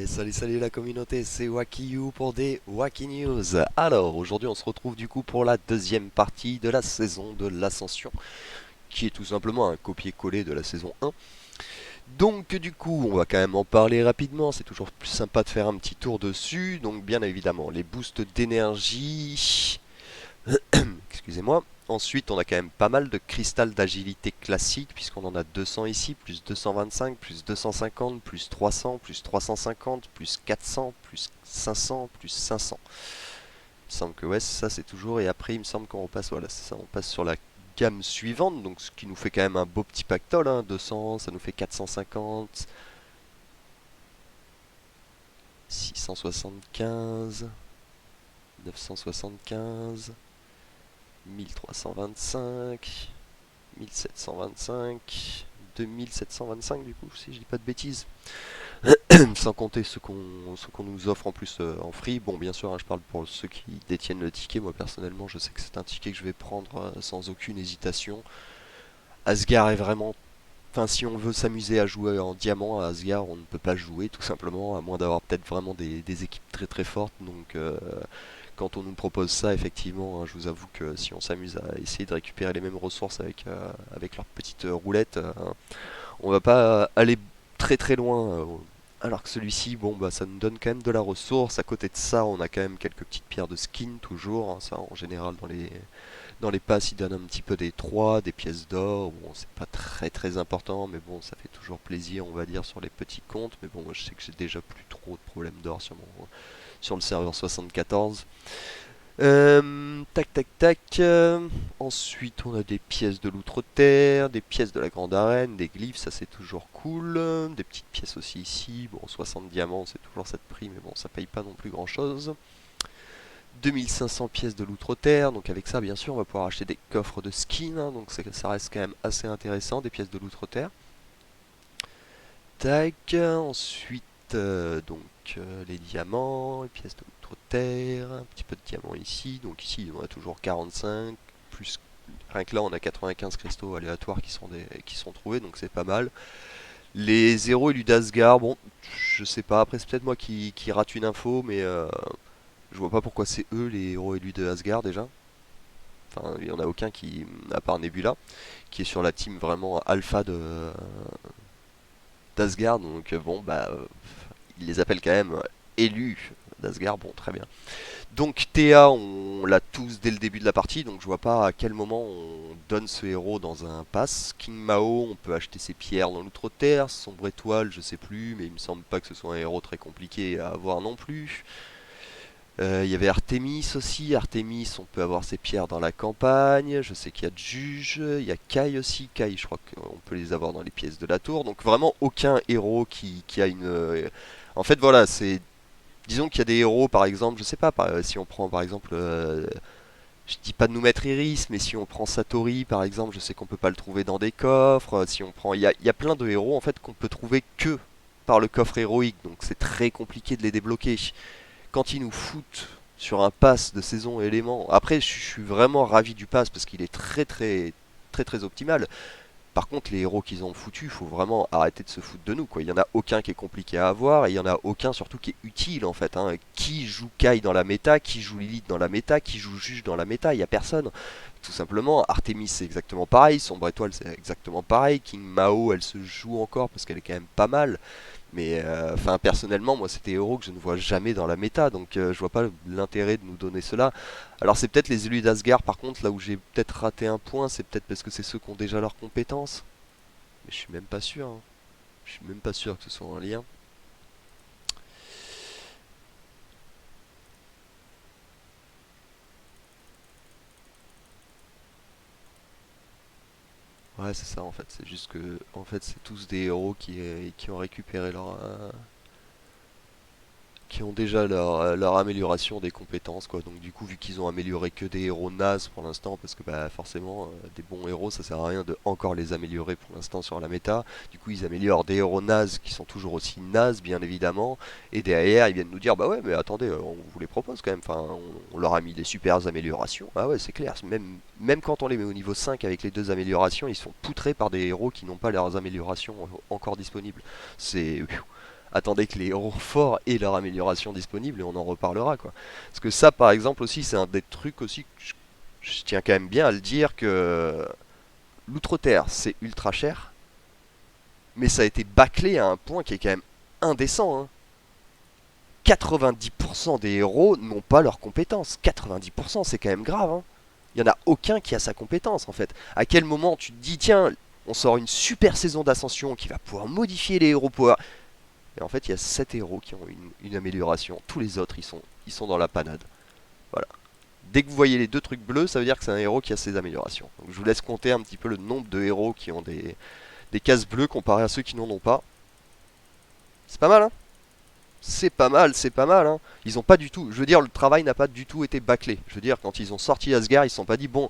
Salut la communauté, c'est Wakiyu pour des Waki News. Alors, aujourd'hui on se retrouve du coup pour la deuxième partie de la saison de l'Ascension, qui est tout simplement un copier-coller de la saison 1. Donc du coup, on va quand même en parler rapidement, c'est toujours plus sympa de faire un petit tour dessus. Donc bien évidemment, les boosts d'énergie, excusez-moi. Ensuite, on a quand même pas mal de cristal d'agilité classique, puisqu'on en a 200 ici, plus 225, plus 250, plus 300, plus 350, plus 400, plus 500, plus 500. Il me semble que ouais, ça c'est toujours, et après il me semble qu'on repasse, voilà, c'est ça, on passe sur la gamme suivante, donc ce qui nous fait quand même un beau petit pactole, hein, 200, ça nous fait 450, 675, 975, 1325, 1725, 2725 du coup, si je dis pas de bêtises. Sans compter ce qu'on nous offre en plus en free. Bon, bien sûr, hein, je parle pour ceux qui détiennent le ticket. Moi, personnellement, je sais que c'est un ticket que je vais prendre sans aucune hésitation. Asgard est vraiment... Enfin, si on veut s'amuser à jouer en diamant à Asgard, on ne peut pas jouer, tout simplement, à moins d'avoir peut-être vraiment des équipes très très fortes. Donc, quand on nous propose ça, effectivement, hein, je vous avoue que si on s'amuse à essayer de récupérer les mêmes ressources avec leur petite roulette, on va pas aller très très loin. Alors que celui-ci, bon bah ça nous donne quand même de la ressource. À côté de ça, on a quand même quelques petites pierres de skin toujours, hein. Ça en général dans les passes, ils donnent un petit peu des 3, des pièces d'or. Bon, c'est pas très très important, mais bon, ça fait toujours plaisir, on va dire, sur les petits comptes. Mais bon, moi, je sais que j'ai déjà plus trop de problèmes d'or sur le serveur 74. Tac tac tac. Ensuite, on a des pièces de l'outre-terre, des pièces de la grande arène, des glyphes, ça c'est toujours cool. Des petites pièces aussi ici. Bon, 60 diamants, c'est toujours cette prix, mais bon, ça paye pas non plus grand-chose. 2500 pièces de l'outre-terre, donc avec ça, bien sûr, on va pouvoir acheter des coffres de skins, hein, donc ça reste quand même assez intéressant, des pièces de l'outre-terre. Tac, ensuite, les diamants, les pièces de l'outre-terre, un petit peu de diamants ici. Donc ici, on a toujours 45, plus rien que là, on a 95 cristaux aléatoires qui sont trouvés, donc c'est pas mal. Les héros élus d'Asgard, bon, je sais pas, après c'est peut-être moi qui rate une info, mais je vois pas pourquoi c'est eux les héros élus de Asgard déjà. Enfin, il y en a aucun qui, à part Nebula, qui est sur la team vraiment alpha d'Asgard, donc bon, bah, il les appelle quand même élus d'Asgard, bon, très bien. Donc Théa, on l'a tous dès le début de la partie, donc je vois pas à quel moment on donne ce héros dans un pass. King Mao, on peut acheter ses pierres dans l'outre-terre. Sombre étoile, je sais plus, mais il me semble pas que ce soit un héros très compliqué à avoir non plus. Il y avait Artemis aussi. Artemis, on peut avoir ses pierres dans la campagne. Je sais qu'il y a Juge. Il y a Kai aussi. Kai, je crois qu'on peut les avoir dans les pièces de la tour. Donc vraiment aucun héros qui a une... En fait, voilà, c'est... Disons qu'il y a des héros, par exemple, je sais pas, si on prend par exemple... je dis pas de nous mettre Iris, mais si on prend Satori, par exemple, je sais qu'on peut pas le trouver dans des coffres. Si on prend... il y a plein de héros, en fait, qu'on peut trouver que par le coffre héroïque. Donc c'est très compliqué de les débloquer quand ils nous foutent sur un pass de saison élément, après je suis vraiment ravi du pass parce qu'il est très très très très optimal. Par contre, les héros qu'ils ont foutus, il faut vraiment arrêter de se foutre de nous, quoi. Il y en a aucun qui est compliqué à avoir et il y en a aucun surtout qui est utile en fait, hein. Qui joue Kai dans la méta, qui joue Lilith dans la méta, qui joue Juge dans la méta, il y a personne. Tout simplement, Artemis c'est exactement pareil, Sombre Étoile c'est exactement pareil, King Mao elle se joue encore parce qu'elle est quand même pas mal. Mais enfin personnellement, moi c'est des héros que je ne vois jamais dans la méta, donc je vois pas l'intérêt de nous donner cela. Alors c'est peut-être les élus d'Asgard par contre, là où j'ai peut-être raté un point, c'est peut-être parce que c'est ceux qui ont déjà leurs compétences. Mais je suis même pas sûr, hein. Je suis même pas sûr que ce soit un lien. Ouais c'est ça en fait, c'est juste que en fait c'est tous des héros qui ont récupéré qui ont déjà leur amélioration des compétences quoi. Donc du coup vu qu'ils ont amélioré que des héros nazes pour l'instant parce que bah forcément des bons héros ça sert à rien de encore les améliorer pour l'instant sur la méta. Du coup ils améliorent des héros nazes qui sont toujours aussi nazes bien évidemment et derrière ils viennent nous dire bah ouais mais attendez on vous les propose quand même. Enfin on leur a mis des super améliorations. Ah ouais c'est clair, même quand on les met au niveau 5 avec les deux améliorations ils sont poutrés par des héros qui n'ont pas leurs améliorations encore disponibles. C'est Attendez que les héros forts aient leur amélioration disponible et on en reparlera quoi. Parce que ça par exemple aussi c'est un des trucs aussi que je tiens quand même bien à le dire que l'Outre-Terre c'est ultra cher, mais ça a été bâclé à un point qui est quand même indécent, hein. 90% des héros n'ont pas leurs compétences. 90% c'est quand même grave, hein. Il n'y en a aucun qui a sa compétence en fait. À quel moment tu te dis tiens, on sort une super saison d'ascension qui va pouvoir modifier les héros power. Et en fait il y a 7 héros qui ont une amélioration. Tous les autres ils sont dans la panade. Voilà. Dès que vous voyez les deux trucs bleus, ça veut dire que c'est un héros qui a ses améliorations. Donc je vous laisse compter un petit peu le nombre de héros qui ont des cases bleues comparé à ceux qui n'en ont pas. C'est pas mal, hein. C'est pas mal, c'est pas mal, hein. Ils ont pas du tout, je veux dire, le travail n'a pas du tout été bâclé. Je veux dire, quand ils ont sorti Asgard, ils se sont pas dit, bon,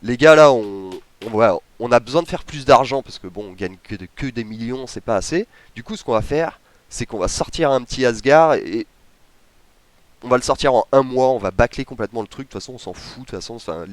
les gars là, ouais, on a besoin de faire plus d'argent parce que bon, on gagne que des millions, c'est pas assez. Du coup, ce qu'on va faire, c'est qu'on va sortir un petit Asgard et on va le sortir en un mois, on va bâcler complètement le truc. De toute façon, on s'en fout. De toute façon, enfin,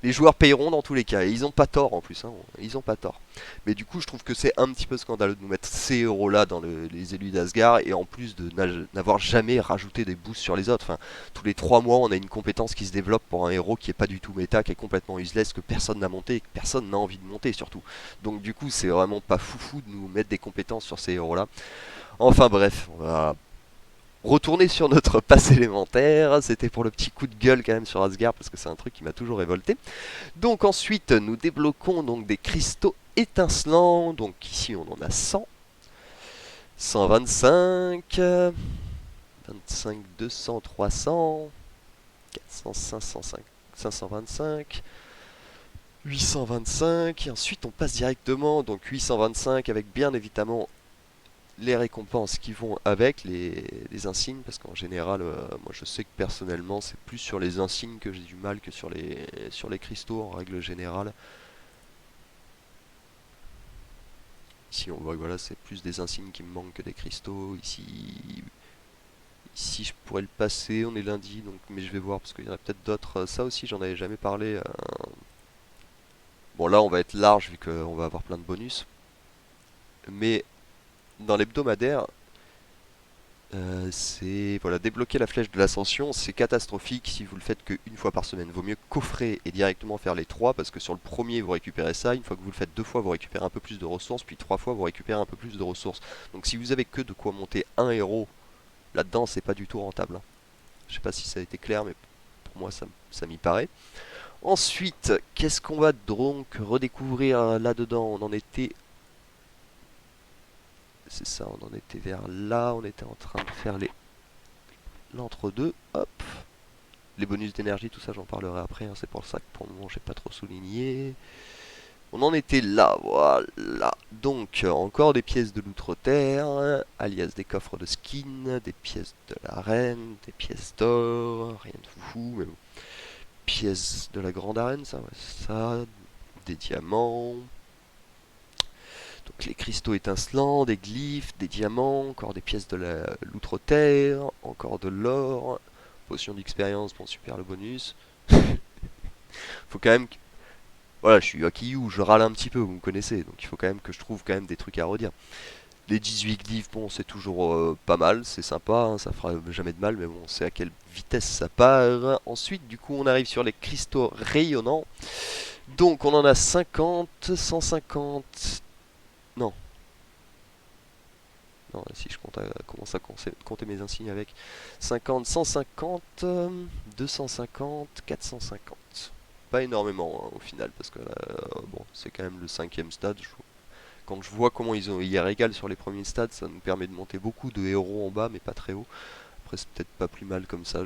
les joueurs payeront dans tous les cas. Et ils ont pas tort en plus, hein. Ils ont pas tort. Mais du coup, je trouve que c'est un petit peu scandaleux de nous mettre ces héros-là dans les élus d'Asgard et en plus de n'avoir jamais rajouté des boosts sur les autres. Enfin, tous les 3 mois, on a une compétence qui se développe pour un héros qui est pas du tout méta, qui est complètement useless, que personne n'a monté et que personne n'a envie de monter surtout. Donc du coup, c'est vraiment pas foufou de nous mettre des compétences sur ces héros-là. Enfin bref, on va retourner sur notre passe élémentaire, c'était pour le petit coup de gueule quand même sur Asgard parce que c'est un truc qui m'a toujours révolté. Donc ensuite nous débloquons donc des cristaux étincelants, donc ici on en a 100, 125, 25, 200, 300, 400, 500, 525, 825, et ensuite on passe directement, donc 825 avec bien évidemment les récompenses qui vont avec les insignes, parce qu'en général, moi je sais que personnellement c'est plus sur les insignes que j'ai du mal que sur les cristaux en règle générale. Ici on voit que voilà, c'est plus des insignes qui me manquent que des cristaux. Ici je pourrais le passer, on est lundi, donc, mais je vais voir parce qu'il y en a peut-être d'autres. Ça aussi j'en avais jamais parlé. Bon là on va être large vu qu'on va avoir plein de bonus. Mais dans l'hebdomadaire, c'est voilà, débloquer la flèche de l'ascension, c'est catastrophique si vous le faites qu'une fois par semaine. Vaut mieux coffrer et directement faire les trois parce que sur le premier vous récupérez ça, une fois que vous le faites deux fois vous récupérez un peu plus de ressources, puis trois fois vous récupérez un peu plus de ressources. Donc si vous avez que de quoi monter un héros là-dedans, c'est pas du tout rentable, hein. Je sais pas si ça a été clair, mais pour moi ça m'y paraît. Ensuite, qu'est-ce qu'on va donc redécouvrir là-dedans? On en était, c'est ça, on en était vers là, on était en train de faire l'entre-deux, hop. Les bonus d'énergie, tout ça, j'en parlerai après, hein, c'est pour ça que pour le moment, j'ai pas trop souligné. On en était là, voilà. Donc, encore des pièces de l'outre-terre, alias des coffres de skin, des pièces de l'arène, des pièces d'or, rien de fou, mais bon. Pièces de la grande arène, ça, ouais, ça, des diamants. Donc les cristaux étincelants, des glyphes, des diamants, encore des pièces de l'outre-terre, encore de l'or, potion d'expérience pour super le bonus. Faut quand même voilà, je suis Akiyu, je râle un petit peu, vous me connaissez, donc il faut quand même que je trouve quand même des trucs à redire. Les 18 glyphes, bon, c'est toujours pas mal, c'est sympa, hein, ça fera jamais de mal, mais bon, c'est à quelle vitesse ça part. Ensuite, du coup, on arrive sur les cristaux rayonnants. Donc, on en a 50, 150... Non, non, si je compte, commence à compter mes insignes avec 50, 150, 250, 450. Pas énormément hein, au final, parce que là, bon, c'est quand même le cinquième stade. Quand je vois comment ils régalent sur les premiers stades, ça nous permet de monter beaucoup de héros en bas, mais pas très haut. Après, c'est peut-être pas plus mal comme ça,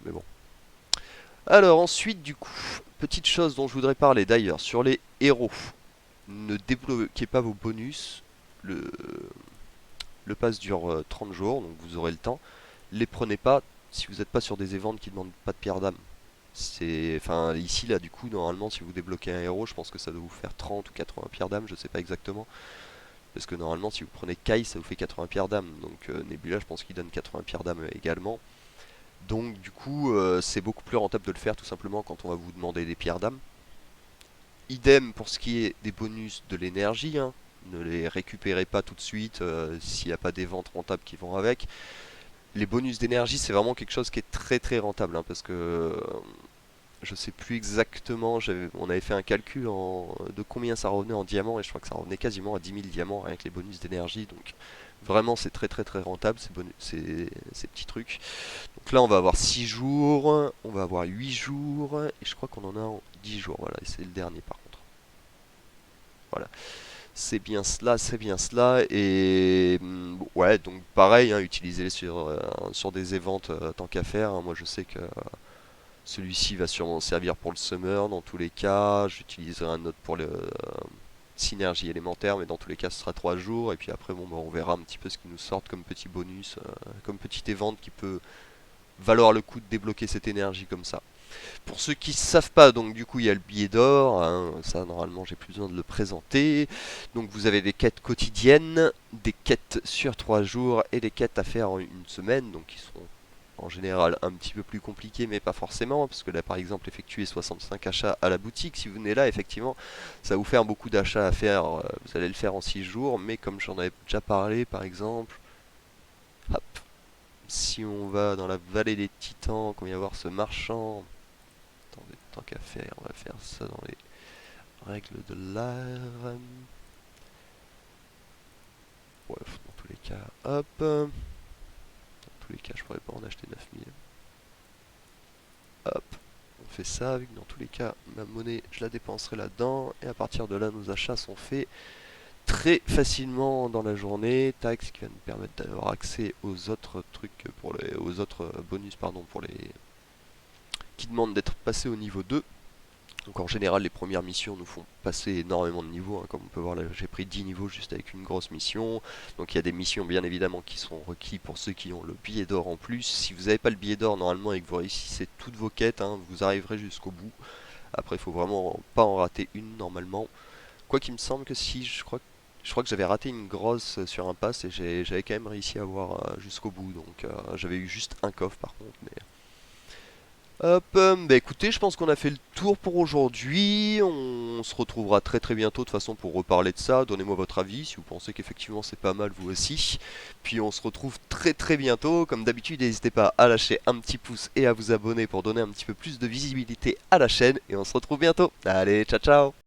mais bon. Alors ensuite, du coup, petite chose dont je voudrais parler d'ailleurs, sur les héros. Ne débloquez pas vos bonus. Le, le pass dure 30 jours, donc vous aurez le temps. Les prenez pas si vous n'êtes pas sur des événements qui ne demandent pas de pierre d'âme. Enfin, ici, là, du coup, normalement, si vous débloquez un héros, je pense que ça doit vous faire 30 ou 80 pierres d'âme, je sais pas exactement. Parce que normalement, si vous prenez Kai, ça vous fait 80 pierres d'âme. Donc Nebula, je pense qu'il donne 80 pierres d'âme également. Donc, du coup, c'est beaucoup plus rentable de le faire tout simplement quand on va vous demander des pierres d'âme. Idem pour ce qui est des bonus de l'énergie, hein. Ne les récupérez pas tout de suite s'il n'y a pas des ventes rentables qui vont avec. Les bonus d'énergie, c'est vraiment quelque chose qui est très très rentable, hein, parce que je sais plus exactement, on avait fait un calcul de combien ça revenait en diamants, et je crois que ça revenait quasiment à 10 000 diamants avec les bonus d'énergie, donc vraiment c'est très très très rentable ces petits trucs. Donc là on va avoir 6 jours, on va avoir 8 jours, et je crois qu'on en a en 10 jours, voilà, et c'est le dernier par contre. Voilà. C'est bien cela, et ouais, donc pareil, hein, utilisez-les sur des events tant qu'à faire, hein. Moi je sais que celui-ci va sûrement servir pour le summer dans tous les cas, j'utiliserai un autre pour le synergie élémentaire, mais dans tous les cas ce sera 3 jours, et puis après bon, bah, on verra un petit peu ce qui nous sort comme petit bonus, comme petit event qui peut valoir le coup de débloquer cette énergie comme ça. Pour ceux qui ne savent pas, donc du coup il y a le billet d'or, hein, ça normalement j'ai plus besoin de le présenter. Donc vous avez des quêtes quotidiennes, des quêtes sur 3 jours et des quêtes à faire en une semaine, donc qui sont en général un petit peu plus compliquées, mais pas forcément, parce que là par exemple effectuer 65 achats à la boutique, si vous venez là effectivement ça va vous faire beaucoup d'achats à faire, vous allez le faire en 6 jours, mais comme j'en avais déjà parlé par exemple, hop, si on va dans la vallée des titans, qu'on vient voir ce marchand. Attendez, tant qu'à faire, on va faire ça dans les règles de l'art. Bref, dans tous les cas, hop. Dans tous les cas, je pourrais pas en acheter 9000. Hop, on fait ça, vu que dans tous les cas, ma monnaie, je la dépenserai là-dedans. Et à partir de là, nos achats sont faits très facilement dans la journée. Tac, ce qui va nous permettre d'avoir accès aux autres trucs, aux autres bonus, pardon, pour les qui demandent d'être passés au niveau 2. Donc en général, les premières missions nous font passer énormément de niveaux, hein. Comme on peut voir là, j'ai pris 10 niveaux juste avec une grosse mission. Donc il y a des missions bien évidemment qui sont requis pour ceux qui ont le billet d'or en plus. Si vous n'avez pas le billet d'or normalement et que vous réussissez toutes vos quêtes, hein, vous arriverez jusqu'au bout. Après, il faut vraiment pas en rater une normalement. Quoi qu'il me semble que si, je crois que j'avais raté une grosse sur un pass et j'avais quand même réussi à avoir jusqu'au bout. Donc j'avais eu juste un coffre par contre, mais hop, bah écoutez, je pense qu'on a fait le tour pour aujourd'hui. On se retrouvera très très bientôt de toute façon pour reparler de ça. Donnez-moi votre avis si vous pensez qu'effectivement c'est pas mal vous aussi. Puis on se retrouve très très bientôt. Comme d'habitude, n'hésitez pas à lâcher un petit pouce et à vous abonner pour donner un petit peu plus de visibilité à la chaîne. Et on se retrouve bientôt. Allez, ciao ciao!